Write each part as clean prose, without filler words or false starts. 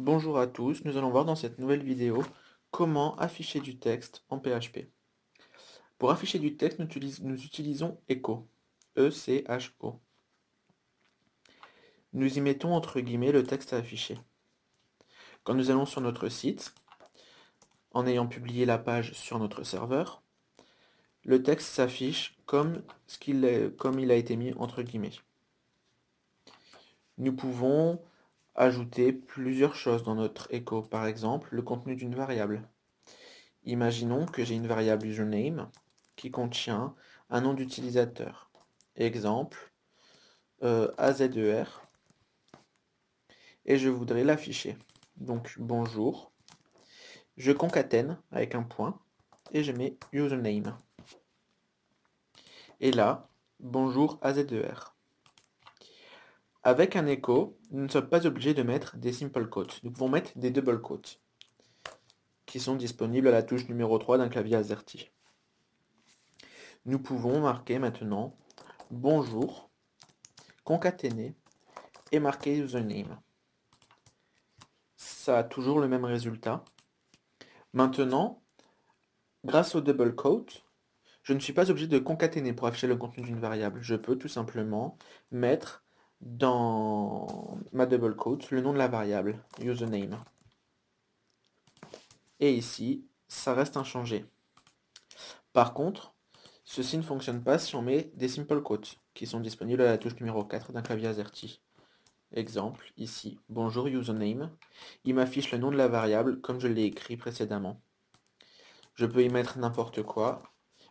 Bonjour à tous, nous allons voir dans cette nouvelle vidéo comment afficher du texte en PHP. Pour afficher du texte, nous utilisons Echo, E-C-H-O. Nous y mettons entre guillemets le texte à afficher. Quand nous allons sur notre site, en ayant publié la page sur notre serveur, le texte s'affiche comme il a été mis entre guillemets. Nous pouvons ajouter plusieurs choses dans notre Echo, par exemple le contenu d'une variable. Imaginons que j'ai une variable username qui contient un nom d'utilisateur. Exemple, AZER, et je voudrais l'afficher. Donc bonjour, je concatène avec un point, et je mets username. Et là, bonjour AZER. Avec un echo, nous ne sommes pas obligés de mettre des simple quotes. Nous pouvons mettre des double quotes, qui sont disponibles à la touche numéro 3 d'un clavier AZERTY. Nous pouvons marquer maintenant bonjour, concaténer, et marquer username. Ça a toujours le même résultat. Maintenant, grâce au double quote, je ne suis pas obligé de concaténer pour afficher le contenu d'une variable. Je peux tout simplement mettre dans ma double quote le nom de la variable, username. Et ici, ça reste inchangé. Par contre, ceci ne fonctionne pas si on met des simple quotes, qui sont disponibles à la touche numéro 4 d'un clavier AZERTY. Exemple, ici, bonjour username, il m'affiche le nom de la variable comme je l'ai écrit précédemment. Je peux y mettre n'importe quoi,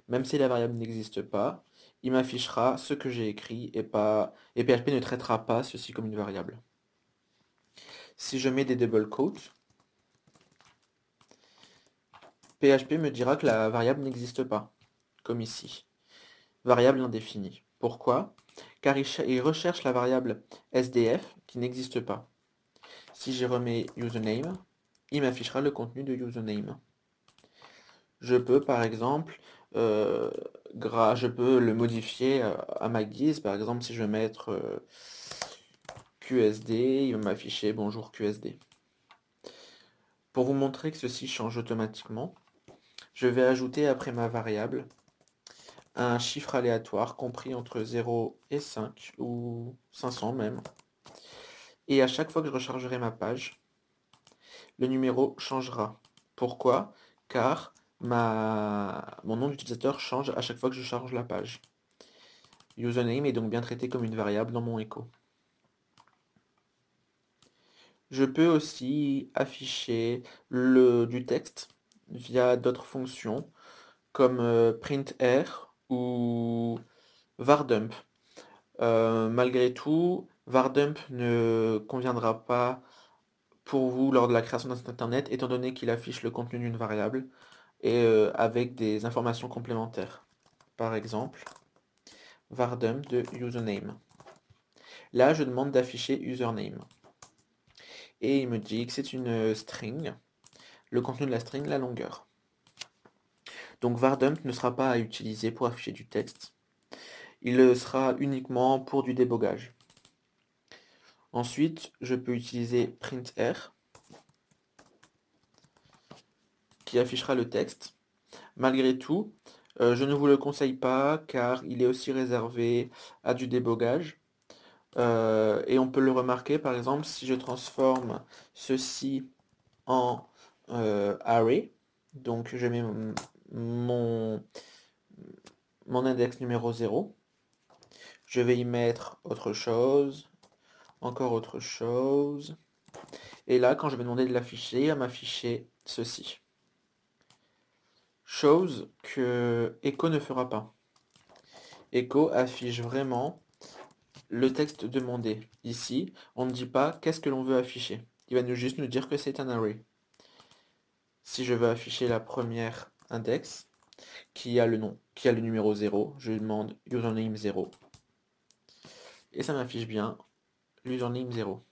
même si la variable n'existe pas, il m'affichera ce que j'ai écrit et PHP ne traitera pas ceci comme une variable. Si je mets des double quotes, PHP me dira que la variable n'existe pas, comme ici. Variable indéfinie. Pourquoi? Car il recherche la variable SDF qui n'existe pas. Si je remets username, il m'affichera le contenu de username. Je peux par exemple, je peux le modifier à ma guise. Par exemple, si je veux mettre QSD, il va m'afficher bonjour QSD. Pour vous montrer que ceci change automatiquement, je vais ajouter après ma variable un chiffre aléatoire compris entre 0 et 5, ou 500 même. Et à chaque fois que je rechargerai ma page, le numéro changera. Pourquoi? Car mon nom d'utilisateur change à chaque fois que je charge la page. Username est donc bien traité comme une variable dans mon echo. Je peux aussi afficher du texte via d'autres fonctions comme printr ou vardump. Malgré tout, vardump ne conviendra pas pour vous lors de la création d'un site internet étant donné qu'il affiche le contenu d'une variable et avec des informations complémentaires. Par exemple, vardump de username. Là, je demande d'afficher username. Et il me dit que c'est une string. Le contenu de la string, la longueur. Donc vardump ne sera pas à utiliser pour afficher du texte. Il sera uniquement pour du débogage. Ensuite, je peux utiliser printr qui affichera le texte. Malgré tout, je ne vous le conseille pas car il est aussi réservé à du débogage. Et on peut le remarquer par exemple si je transforme ceci en array, donc je mets mon index numéro 0, je vais y mettre autre chose, encore autre chose, et là quand je vais demander de l'afficher, il va m'afficher ceci. Chose que Echo ne fera pas. Echo affiche vraiment le texte demandé. Ici, on ne dit pas qu'est-ce que l'on veut afficher. Il va juste nous dire que c'est un array. Si je veux afficher la première index, qui a le numéro 0, je demande username 0. Et ça m'affiche bien l'username 0.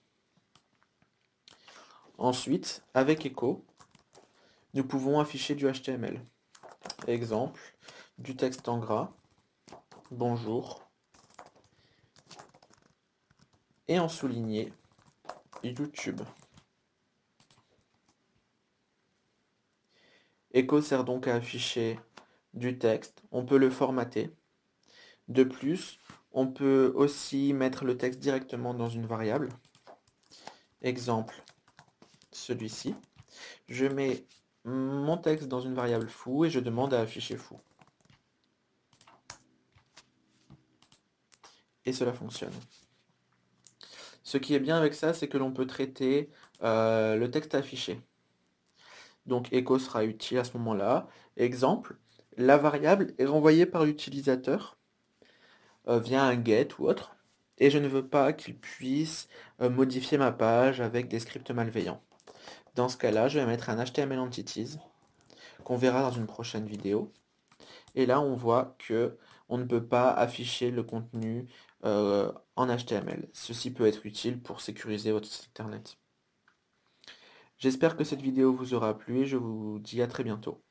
Ensuite, avec Echo, nous pouvons afficher du HTML. Exemple, du texte en gras, bonjour, et en souligné, YouTube. Echo sert donc à afficher du texte. On peut le formater. De plus, on peut aussi mettre le texte directement dans une variable. Exemple, celui-ci. Je mets mon texte dans une variable foo et je demande à afficher foo. Et cela fonctionne. Ce qui est bien avec ça, c'est que l'on peut traiter le texte affiché. Donc echo sera utile à ce moment-là. Exemple, la variable est renvoyée par l'utilisateur via un get ou autre, et je ne veux pas qu'il puisse modifier ma page avec des scripts malveillants. Dans ce cas-là, je vais mettre un HTML entities qu'on verra dans une prochaine vidéo. Et là, on voit que on ne peut pas afficher le contenu en HTML. Ceci peut être utile pour sécuriser votre site internet. J'espère que cette vidéo vous aura plu et je vous dis à très bientôt.